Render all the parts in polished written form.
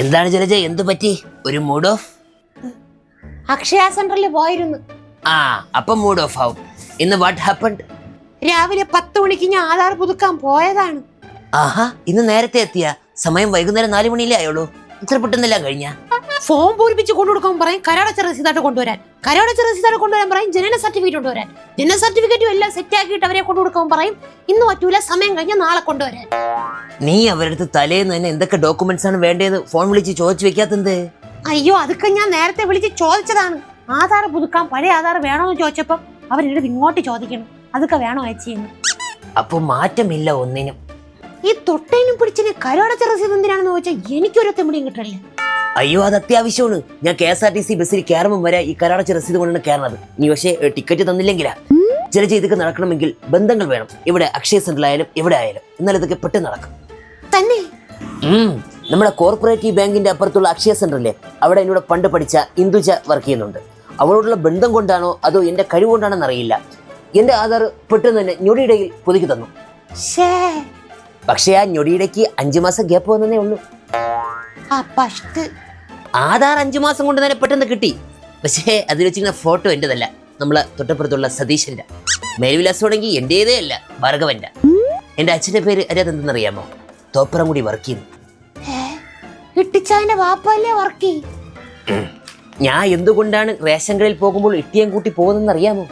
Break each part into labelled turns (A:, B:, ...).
A: എന്താണ് ജലജ, എന്തു പറ്റി? ഒരു മൂഡ് ഓഫ്?
B: അക്ഷയ സെന്ററിൽ പോയിരുന്നു.
A: അപ്പൊ മൂഡ് ഓഫ് ആവും. ഇന്ന് വാട്ട് ഹാപ്പൻഡ്?
B: രാവിലെ 10 മണിക്ക് ഞാൻ ആധാർ പുതുക്കാൻ പോയതാണ്.
A: ഇന്ന് നേരത്തെ എത്തിയ? സമയം വൈകുന്നേരം 4 മണിയിലേ ആയുള്ളൂ. ഇത്ര പെട്ടെന്നെല്ലാം കഴിഞ്ഞ?
B: ഫോം പൂരിപ്പിച്ച് കൊണ്ടുകൊടുക്കാൻ പറയും, കരടച്ച രസീതായിട്ട് കൊണ്ടുവരാൻ. കരടച്ച രസീതായിട്ട് കൊണ്ടുവരാൻ പറയും, ജനന സർട്ടിഫിക്കറ്റ് കൊണ്ടുവരാൻ. ജനന സർട്ടിഫിക്കറ്റും എല്ലാം സെറ്റ് ആക്കിയിട്ട് അവരെ കൊണ്ടുകൊടുക്കാൻ പറയും. ഇന്ന് പറ്റൂല, സമയം കഴിഞ്ഞ നാളെ കൊണ്ടുവരാൻ.
A: നീ അവരടുത്ത് തലേന്ന് തന്നെ എന്തൊക്കെ ഡോക്യുമെന്റ്സ് ആണ് വേണ്ടത് ഫോൺ വിളിച്ച് ചോദിച്ചു വെക്കാത്തത്?
B: അയ്യോ, അതൊക്കെ ഞാൻ നേരത്തെ വിളിച്ച് ചോദിച്ചതാണ്. ആധാർ പുതുക്കാൻ പഴയ ആധാർ വേണോന്ന് ചോദിച്ചപ്പം അവരെടുത്ത് ഇങ്ങോട്ട് ചോദിക്കണം, അതൊക്കെ വേണോ അയച്ചെന്ന്.
A: അപ്പൊ മാറ്റമില്ല ഒന്നിനും.
B: ഈ തൊട്ടേനും പിടിച്ചിന് കരടച്ച രസീത് എന്തിനാണെന്ന് ചോദിച്ചാൽ എനിക്കൊരു തെമ്പിടിയും കിട്ടില്ല.
A: അയ്യോ, അത് അത്യാവശ്യമാണ്. ഞാൻ KSRTC ബസ്സിൽ കയറുമ്പോൾ വരെ ഈ കരടച്ച രസീത് കൊണ്ടാണ് കയറുന്നത്. നീ പക്ഷേ ടിക്കറ്റ് തന്നില്ലെങ്കിലാ. ജലജ, ഇതൊക്കെ നടക്കണമെങ്കിൽ ബന്ധങ്ങൾ വേണം. ഇവിടെ അക്ഷയ സെന്ററിലായാലും എവിടെ ആയാലും. എന്നാലും ഇതൊക്കെ പെട്ടെന്ന് നടക്കും
B: തന്നെ.
A: നമ്മുടെ കോർപ്പറേറ്റീവ് ബാങ്കിന്റെ അപ്പുറത്തുള്ള അക്ഷയ സെന്ററിലെ അവിടെ എന്നോട് പണ്ട് പഠിച്ച ഇന്ദുജ വർക്ക് ചെയ്യുന്നുണ്ട്. അവളോടുള്ള ബന്ധം കൊണ്ടാണോ അതോ എന്റെ കഴിവുകൊണ്ടാണെന്ന് അറിയില്ല, എന്റെ ആധാർ പെട്ടെന്ന് തന്നെ ഞൊടിയിടയിൽ പുതുക്കി തന്നു. പക്ഷെ ആ ഞൊടിയിടയ്ക്ക് 5 മാസം ഗ്യാപ്പ് വന്നേ ഉള്ളൂ. ആധാർ 5 മാസം കൊണ്ട് തന്നെ പെട്ടെന്ന് കിട്ടി. പക്ഷേ അതിൽ വെച്ചിരിക്കുന്ന ഫോട്ടോ എന്റേതല്ല, നമ്മളെ തൊട്ടപ്പുറത്തുള്ള സതീശന്റെ. മേൽവിലാസമാണെങ്കിൽ എന്റേതേ അല്ല, ഭാർഗവന്റെ. എന്റെ അച്ഛന്റെ പേര് അറിയാതെ എന്തെന്നറിയാമോ? തോപ്പറംകുടി വർക്ക് ചെയ്യുന്നു. ഞാൻ എന്തുകൊണ്ടാണ് റേഷൻ കടയിൽ പോകുമ്പോൾ ഇട്ടിയം കൂട്ടി പോകുന്നെന്ന് അറിയാമോ?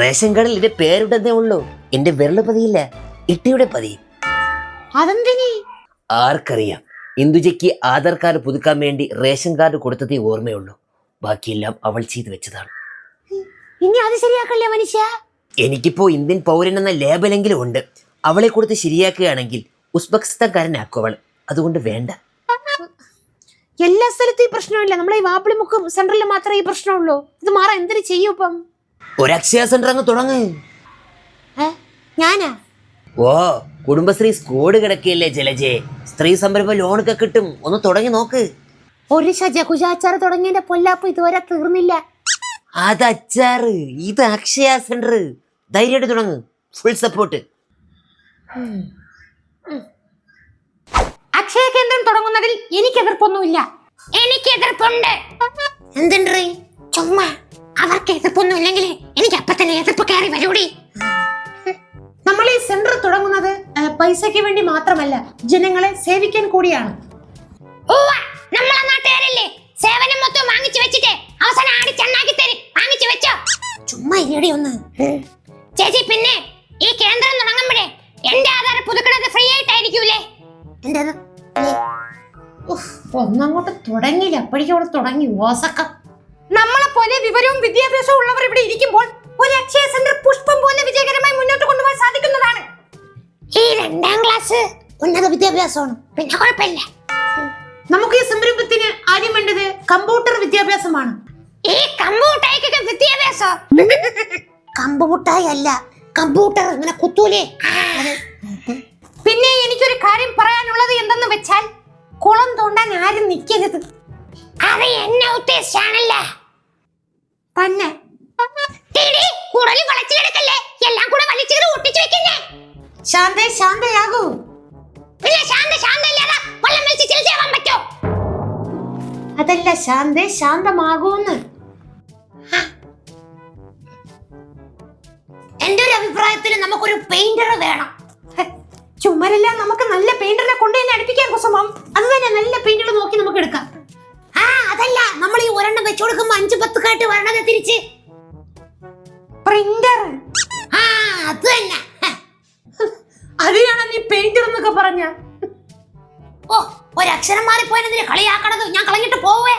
A: റേഷൻ കടയിൽ എന്റെ പേരുടനേ ഉള്ളൂ, എന്റെ വിരല് പതിയില്ല, ഇട്ടിയുടെ പതിയും. ആർക്കറിയാം? ഇന്ദുജയ്ക്ക് ആധാർ കാർഡ് പുതുക്കാൻ വേണ്ടി റേഷൻ കാർഡ് കൊടുത്തതേ ഓർമ്മയുള്ളൂ, ബാക്കിയെല്ലാം അവൾ ചെയ്തു വെച്ചതാണ്.
B: ഇനി അത് ശരിയാക്കല്ലേ മനുഷ്യ?
A: എനിക്കിപ്പോ ഇന്ത്യൻ പൗരൻ എന്ന ലേബലെങ്കിലും ഉണ്ട്. അവളെ കൊടുത്ത് ശരിയാക്കുകയാണെങ്കിൽ ഉസ്ബെക്കിസ്ഥാൻകാരനാക്കും അവൾ. അതുകൊണ്ട് വേണ്ട.
B: എല്ലാ സ്ഥലത്തും ഈ പ്രശ്നമില്ല, നമ്മളെ ഈ വാപ്പിളിമുക്ക് സെന്ററിൽ മാത്രമേ ഈ പ്രശ്നമുള്ളൂ. ഇത് മാറാൻ എന്തിനു ചെയ്യും ഇപ്പം?
A: ഒരു അക്ഷയ സെന്റർ അങ്ങ് തുടങ്ങ്.
B: ഞാനാ?
A: കുടുംബശ്രീ സ്കോഡ് കിടക്കുകയല്ലേ ജലജെ, സ്ത്രീ സംരംഭ ലോണൊക്കെ കിട്ടും. ഒന്ന് തുടങ്ങി നോക്ക്.
B: ഒരു ഷജകുജാച്ചാർ തുടങ്ങിയതിന്റെ പൊല്ലാപ്പ് ഇതുവരെ തീർന്നില്ല.
A: അത് അച്ചാറ്, ഇത് അക്ഷയ സെന്റർ. ധൈര്യമായിട്ട് തുടങ്ങ്, ഫുൾ സപ്പോർട്ട്.
B: അക്ഷയ കേന്ദ്രം തുടങ്ങുന്നതിൽ എനിക്ക് എതിർപ്പൊന്നുമില്ല. എനിക്ക് എതിർപ്പുണ്ട്. എന്തുണ്ട്? ചുമ്മാ അവർക്ക് എതിർപ്പൊന്നും ഇല്ലെങ്കിൽ എനിക്ക് അപ്പൊ തന്നെ എതിർപ്പ് കയറി വരൂടി. നമ്മൾ ഈ സെന്റർ തുടങ്ങുന്നത് പൈസയ്ക്ക് വേണ്ടി മാത്രമല്ല, ജനങ്ങളെ സേവിക്കാൻ കൂടിയാണ്. നമ്മളെ നാട്ടുകാരല്ലേ സേവനം മൊത്തം വാങ്ങിച്ചു വെച്ചിട്ട് അവസാനം ആടി ചെന്നാക്കി തരും. വാങ്ങിച്ചു വെച്ചോ? ചുമ്മാ ഇരടി ഒന്ന്. ചേച്ചി, പിന്നെ ഈ കേന്ദ്രം തുടങ്ങുമ്പോഴേ എന്റെ ആധാർ പുതുക്കണത് ഫ്രീ ആയിട്ടായിരിക്കൂലേ? ഒന്നങ്ങോട്ട് തുടങ്ങിയില്ല, അപ്പോഴേക്കും അവിടെ തുടങ്ങി ഓസക്കം. നമ്മളെ പോലെ വിവരവും വിദ്യാഭ്യാസവും ഉള്ളവർ ഇവിടെ ഇരിക്കുമ്പോൾ ഒരു അക്ഷയ സെന്റർ പുഷ്പം പോലെ വിജയകരമായി മുന്നോട്ട് കൊണ്ടുപോകാൻ സാധിക്കുന്നതാണ്. ഈ 2ാം ക്ലാസ് ഉന്നത വിദ്യാഭ്യാസമാണ്, പിന്നെ കുഴപ്പമില്ല. നമുക്ക് ഈ സംരംഭത്തിന് ആദ്യം വേണ്ടത് കമ്പ്യൂട്ടർ വിദ്യാഭ്യാസമാണ്. ഈ കമ്പ്യൂട്ടർ വിദ്യാഭ്യാസം കമ്പ്യൂട്ടർ അല്ല, കമ്പ്യൂട്ടർ ഇങ്ങനെ കുത്തൂലേ. പിന്നെ എനിക്കൊരു കാര്യം പറയാനുള്ളത് എന്തെന്ന് വെച്ചാൽ, കുളം തോണ്ടാൻ ആരും നിൽക്കരുത്. അത് എന്നെ ഉദ്ദേശിച്ചാണല്ല തന്നെ. എല്ലാം കൂടെ വലിച്ചത് ഒട്ടിച്ചു വെക്കുന്നേ. ശാന്തേ, ശാന്തയാകൂ. അതല്ല ശാന്തേ, ശാന്തമാകൂന്ന്. എന്റെ ഒരു അഭിപ്രായത്തിൽ നമുക്കൊരു പെയിന്റർ വേണം. ചുമരെല്ലാം നമുക്ക് നല്ല പെയിന്ററിനെ കൊണ്ടുതന്നെ അടുപ്പിക്കാൻ കുസുമം. അത് തന്നെ, നല്ല പെയിന്റുകൾ നോക്കി നമുക്ക് എടുക്കാം. അതല്ല, നമ്മൾ ഈ ഒരെണ്ണം വെച്ചു കൊടുക്കുമ്പോ 5-10 കാട്ട് വരണത് തിരിച്ച്. പ്രിന്റർ. അത് തന്നെ. അതിനാണ് നീ പെയിന്റർ എന്നൊക്കെ പറഞ്ഞ. ഒരക്ഷരം മാറിപ്പോയതിന് കളിയാക്കണത് ഞാൻ കളഞ്ഞിട്ട് പോവേ.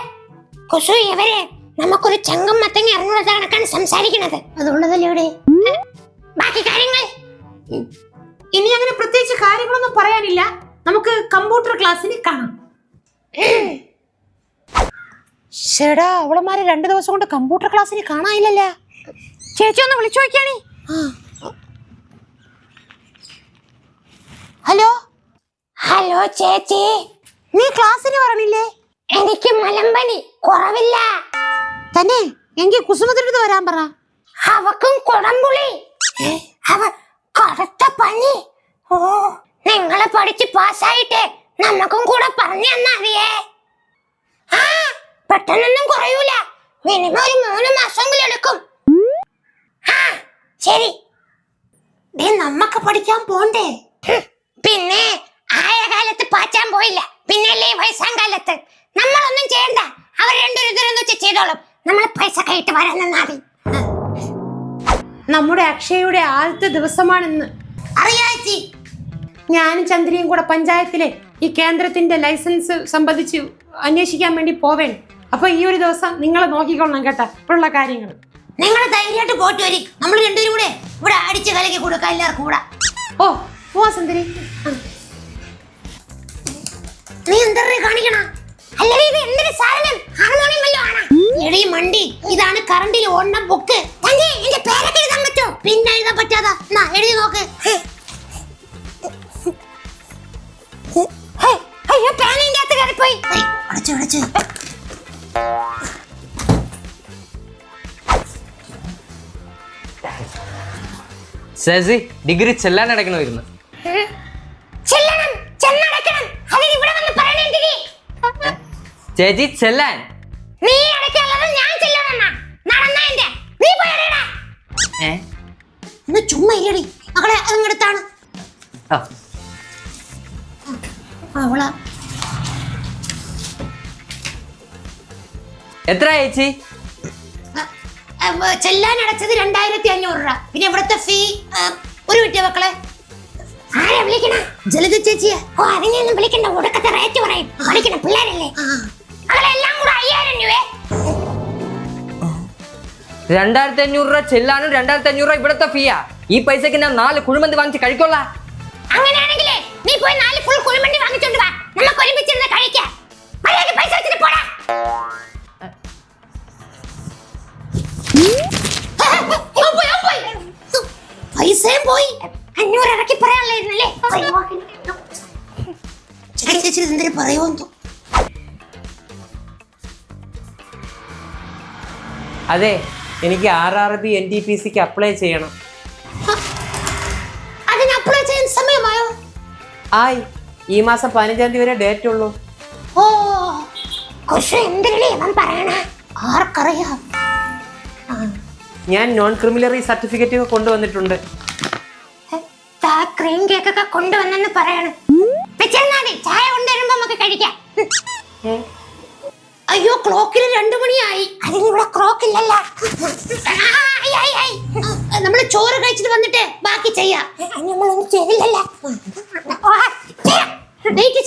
B: കുസു, ഇവരെ നമുക്കൊരു ചങ്കം മത്തങ്ങ ഇറങ്ങുന്നത് കണക്കാണ് സംസാരിക്കണത്. അതുള്ളതല്ലേ ഇവിടെ ബാക്കി കാര്യങ്ങൾ. ഇനി അങ്ങനെ പ്രത്യേകിച്ച് കാര്യങ്ങളൊന്നും പറയാനില്ല. നമുക്ക് കമ്പ്യൂട്ടർ ക്ലാസ്സിന് കാണാം. ശേടാ, അവളമാരെ 2 ദിവസം കൊണ്ട് കമ്പ്യൂട്ടർ ക്ലാസ്സിന് കാണാനില്ലല്ലോ. ചേച്ചി ഒന്ന് വിളിച്ചു നോക്കിയാണി. ഹലോ ഹലോ ചേച്ചി, നീ ക്ലാസ്സിന് പറഞ്ഞില്ലേ? എനിക്ക് മലമ്പനി കുറവില്ല തന്നെ. എങ്കിൽ കുസുമത്തിനടുത്ത് വരാൻ പറ. അവക്കും കൊടംപുളി. കറുത്ത പനി. ഓ, നിങ്ങള് പഠിച്ച് പാസ്സായിട്ടേ നമുക്കും കൂടെ പറഞ്ഞു തന്നറിയേ. ആ, പെട്ടെന്നൊന്നും കുറയൂല. മിനിമം ഒരു 3 മാസമെങ്കിലും എടുക്കും. ആ, ശരി. നമ്മക്ക് പഠിക്കാൻ പോണ്ടേ? പിന്നെ ആയ കാലത്ത് പാച്ചാൻ പോയില്ല, പിന്നല്ലേ വയസ്സാം കാലത്ത്. നമ്മളൊന്നും ചെയ്യണ്ട, അവർ രണ്ടുപേരും വെച്ച് ചെയ്തോളും. നമ്മൾ പൈസ കൈയിട്ട് വരാൻ നിന്നാതി.
C: നമ്മുടെ അക്ഷയയുടെ ആദ്യത്തെ ദിവസമാണെന്ന്
B: അറിയാച്ചി.
C: ഞാനും ചന്ദ്രയും കൂടെ പഞ്ചായത്തിലെ ഈ കേന്ദ്രത്തിന്റെ ലൈസൻസ് സംബന്ധിച്ച് അന്വേഷിക്കാൻ വേണ്ടി പോവേണ്. അപ്പൊ ഈ ഒരു ദിവസം നിങ്ങൾ നോക്കിക്കൊള്ളണം കേട്ടാ ഇപ്പോഴുള്ള കാര്യങ്ങൾ.
B: നിങ്ങൾ ധൈര്യമായിട്ട് പോയിട്ട് വരി. നമ്മൾ രണ്ടുപേരും കൂടെ ഇവിടെ അടിച്ച് കലക്കി കൊടുക്കാം എല്ലാവർക്കും കൂടെ.
C: ഓ പോവാ സുന്ദരി.
B: നീ എന്താ കാണിക്കണ? അല്ലേ ഇത് എന്തൊരു സാധനം? ഹാർമോണിയം വല്ലോ ആണ്. എടീ മണ്ടി, ഇതാണ് കറണ്ടിൽ ഓടുന്ന ബുക്ക്. എന്റെ പേരൊക്കെ എഴുതാൻ പറ്റോ? പിന്നെ എഴുതാൻ പറ്റാതാ? എന്നാ എഴുതി നോക്ക്. അയ്യോ, പേനിന്റെ അകത്ത് കയറിപ്പോയി. അടച്ചു അടച്ചു.
D: ശശി ഡിഗ്രി ചെല്ലാൻ അടയ്ക്കണമായിരുന്നു.
B: ചെല്ലണം, ചെന്നടക്കണം. അതിന് ഇവിടെ വന്ന് പറയണെന്തിന്?
D: ചേച്ചി ചെല്ലാൻ.
B: നീ അടയ്ക്കാനുള്ളത് ഞാൻ ചെല്ലണം. നടന്നതിന്റെ നീ പോയടാ. ചുമ്മാ ഇരടി മകളെ. അതങ്ങടുത്താണ് അവളാ.
D: എത്ര ചേച്ചി?
B: ചെല്ലാൻ അടച്ചത് 2500 രൂപ. പിന്നെ ഇവിടുത്തെ ഫീ 1 മിനിറ്റ് മക്കളെ. ആരാ വിളിക്കണ? ജലജ ചേച്ചിയാ. ഓ, അതിനെയൊന്നും വിളിക്കണ്ട, ഒടുക്കത്തെ റേറ്റ് പറയും. വിളിക്കണ പിള്ളേരല്ലേ. മകളെല്ലാം കൂടെ 5000 രൂപ.
D: 2500 രൂപ ചെല്ലാനും 2500 രൂപ ഇവിടുത്തെ ഫീയാ. ഈ പൈസക്ക് ഞാൻ 4 കുഴിമന്തി വാങ്ങിച്ച് കഴിക്കൊള്ളാം.
B: അങ്ങനെയാണെങ്കിലേ നീ പോയി 4 ഫുൾ കുഴിമന്തി വാങ്ങിച്ചോണ്ട് വാ. നമുക്ക് ഒരുമിച്ചിരുന്ന് കഴിക്കാം. പൈസ വെച്ചിട്ട് പോടാ. പൈസയും പോയി. 500 ഇറക്കി പറയാനുള്ളായിരുന്നല്ലേ. ചേച്ചി എന്തൊരു പറയുമോ?
D: അതെ, എനിക്ക് RRB NTPCക്ക് അപ്ലൈ ചെയ്യണം.
B: അതിന് അപ്ലൈ ചെയ്യാൻ സമയമായോ?
D: ആയി, ഈ മാസം 15-ാം തീയതി വരെ ഡേറ്റ് ഉള്ളൂ.
B: ഓ, എന്തിനല്ലേ അവൻ പറയണേ? ആർക്കറിയാം.
D: ഞാൻ നോൺ ക്രിമിനറി സർട്ടിഫിക്കറ്റ് കൊണ്ടുവന്നിട്ടുണ്ട്.
B: ക്രീം കേക്കൊക്കെ കൊണ്ടുവന്നെന്ന് പറയണം. ചായ കൊണ്ടുവരുമ്പോ നമുക്ക് കഴിക്കാം. അയ്യോ, ക്ലോക്കിന് 2 മണിയായി. അതിനിവിടെ ക്ലോക്ക് ഇല്ലല്ലോ. നമ്മള് ചോറ് കഴിച്ചിട്ട് വന്നിട്ട് ബാക്കി ചെയ്യാം. നമ്മളൊന്നും ചെയ്യില്ലല്ലോ.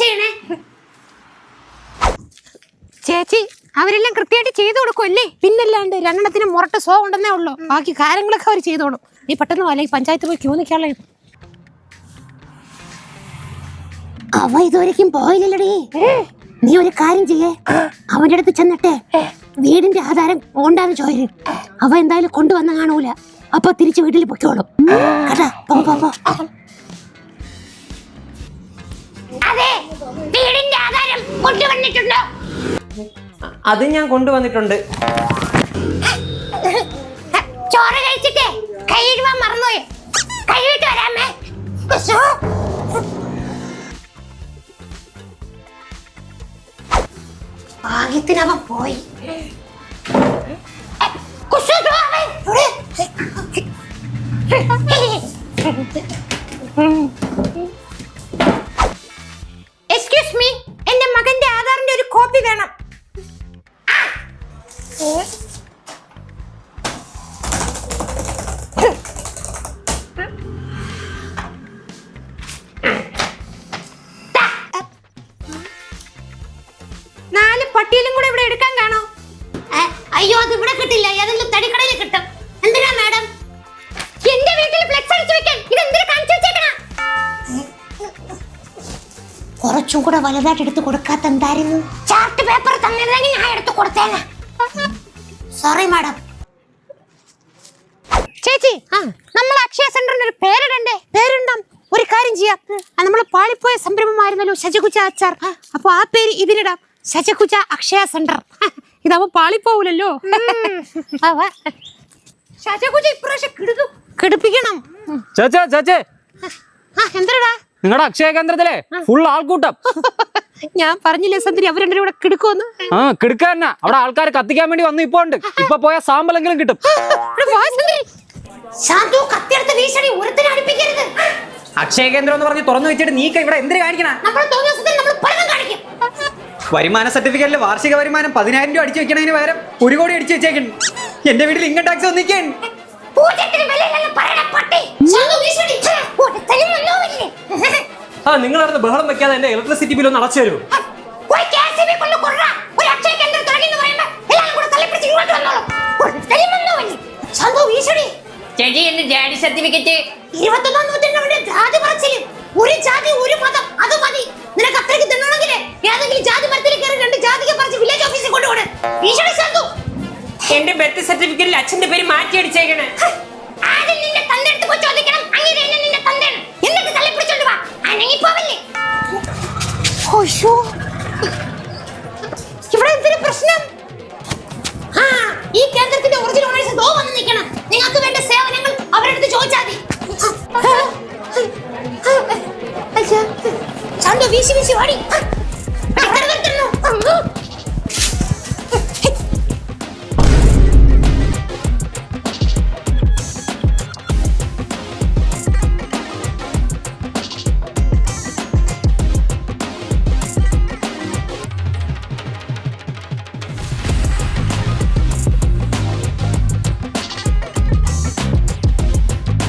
B: ചെയ്യണേ
C: ചേച്ചി, അവരെല്ലാം കൃത്യമായിട്ട് ചെയ്തു കൊടുക്കുമല്ലേ? പിന്നല്ലാണ്ട് 2 മുറട്ട് സോ ഉണ്ടെന്നേ ഉള്ളൂ. ബാക്കി കാര്യങ്ങളൊക്കെ അവർ ചെയ്തോളും. നീ പെട്ടെന്ന് പോലെ ഈ പഞ്ചായത്ത് പോയി ക്യൂ നിൽക്കാനുള്ള.
B: അവ ഇതുവരെയും പോയില്ലടി. നീ ഒരു കാര്യം ചെയ്യേ, അവന്റെ അടുത്ത് ചെന്നിട്ട് വീടിന്റെ ആധാരം കൊണ്ടാന്ന് ചോദിക്കും. അവ എന്തായാലും കൊണ്ടുവന്ന കാണൂല. അപ്പൊ തിരിച്ച് വീട്ടിൽ പൊക്കോളും കേട്ടാ. അതെ, വീടിന്റെ ആധാരം കൊണ്ടുവന്നിട്ടുണ്ടോ?
D: അത് ഞാൻ കൊണ്ടുവന്നിട്ടുണ്ട്.
B: ചോറ് കഴിച്ചിട്ട് കൈ കഴുകാൻ മറന്നുപോയി. കഴുകിട്ട് വരാമേ. ഭാഗ്യത്തിനവൻ പോയി.
C: എക്സ്ക്യൂസ് മീ, എന്റെ മകന്റെ ആധാറിന്റെ ഒരു കോപ്പി വേണം. പട്ടിയിലും കൂടെ ഇവിടെ എടുക്കാൻ കാണോ?
B: അയ്യോ, അത് ഇവിടെ കിട്ടില്ല. ഏതെങ്കിലും തടിക്കടയിൽ കിട്ടും. എന്തിനാ മാഡം? എന്റെ വീട്ടിൽ ഫ്ലെക്സ് അടിച്ചു വെക്കാൻ ഇതെന്തിനാ കാണിച്ചു വെച്ചേക്കണ? കുറച്ചും കൂടെ വലുതായിട്ട് എടുത്ത് കൊടുക്കാത്ത എന്തായിരുന്നു? ചാർട്ട് പേപ്പർ തന്നിരുന്നെങ്കിൽ ഞാൻ എടുത്ത് കൊടുത്തേനെ. Sorry madam.
C: ചേച്ചി, നമ്മൾ അക്ഷയ സെന്ററിന് ഒരു പേരിടണ്ടേ? പേരുണ്ടാം. ഒരു കാര്യം ചെയ്യാം, നമ്മൾ പാളിപ്പോയ സംരംഭമായിരുന്നല്ലോ ശശകുച്ച അച്ചാർ. അപ്പൊ ആ പേര് ഇതിനിടാം, ശശകുച്ച അക്ഷയ സെന്റർ. ഇതാവുമ്പോ പാളിപ്പോവില്ലല്ലോ. ശശകുച്ച ഇപ്രാവശ്യം കിടക്കും. കെടുപ്പിക്കണം.
E: ചേച്ചേ ചേച്ചേ
C: എന്തടാ?
E: നിങ്ങളുടെ അക്ഷയ കേന്ദ്രത്തിലെ ഫുൾ ആൾക്കൂട്ടം.
C: ഞാൻ പറഞ്ഞില്ലേ സന്ദ്രി, അവർ രണ്ടുപേരും കൂടെ കിടക്കുമെന്ന്.
E: കിടക്ക തന്നെ. അവിടെ ആൾക്കാർ കത്തിക്കാൻ വേണ്ടി വന്നു. ഇപ്പൊ ഉണ്ട്. ഇപ്പൊ പോയ സാമ്പലെങ്കിലും കിട്ടും.
B: ശാന്തു കത്തിയെടുത്ത് വീശടി, ഒരുത്തിനെ അടുപ്പിക്കരുത്.
F: അക്ഷയ കേന്ദ്രം എന്ന് പറഞ്ഞ് തുറന്നു വെച്ചിട്ട് നീക്ക ഇവിടെ എന്തിനു കാണിക്കണ?
B: നമ്മൾ തോന്നിയ ദിവസത്തിൽ നമ്മൾ പലതും കാണിക്കും.
F: വരുമാന സർട്ടിഫിക്കറ്റിൽ വാർഷിക വരുമാനം 10,000 രൂപ അടിച്ചു വെക്കണതിന് പകരം 1 കോടി അടിച്ചു വെച്ചേക്കുന്നു. എന്റെ വീട്ടിൽ ഇൻകം ടാക്സ് ഒന്നിക്കാണ്.
B: പൂജ്യത്തിന് വിലയില്ലെന്ന് പറയണ പട്ടി. ശാന്തു വീശടി, ഒരുത്തനും ഒന്നുമില്ലേ.
E: നിങ്ങൾ നടന്ന് ബഹളം വെക്കാതെ എന്റെ ഇലക്ട്രിസിറ്റി ബിൽ ഒന്ന് അടച്ചു തരൂ.
B: ഒരു KCB കൊണ്ട് കൊണ്ടുവാ. ഒരു അക്ഷയ കേന്ദ്രം തുടങ്ങിയെന്ന് പറയുമ്പോ എല്ലാവരും കൂടെ തള്ളിപ്പിടിച്ച് ഇങ്ങോട്ട് വന്നോളൂ. ഒരുത്തനും ഒന്നുമില്ലേ. ശാന്തു വീശടി.
D: ചേച്ചി എന്റെ ജാതി സർട്ടിഫിക്കറ്റ്.
B: 21-ാം നൂറ്റാണ്ടിന്റെ ജാതി പറച്ചിലും ഒരു ജാതി ഒരു മതം അത് മതി. നിനക്ക് അത്രയ്ക്ക് തിന്നണമെങ്കിൽ ഏതെങ്കിലും ജാതി മരത്തിൽ കയറി 2 ജാതിയെ പറിച്ച് വില്ലേജ് ഓഫീസിൽ കൊണ്ടുപോകണം. വീശടി ശാന്തു.
D: എന്റെ ബർത്ത് സർട്ടിഫിക്കറ്റിൽ അച്ഛന്റെ പേര് മാറ്റി അടിച്ചേക്കണേ.
B: ആദ്യം നിന്റെ തന്റെ അടുത്ത് പോയി ചോദിക്കണം. അങ്ങനെ എന്നെ നിന്റെ തന്തയാണ്. എന്നിട്ട് തള്ളിപ്പിടിച്ചോണ്ട് വാ. അനങ്ങി പോവല്ലേ. ഇവിടെ എന്തൊരു പ്രശ്നം? ഈ കേന്ദ്രത്തിന്റെ ഒറിജിനൽ ഓണേഴ്സ് ദോ വന്ന് നിൽക്കണം. നിങ്ങൾക്ക് വേണ്ട സേവനങ്ങൾ അവരെടുത്ത് ചോദിച്ചാൽ മതി. ശാന്തു വീശി വീശി വാടി.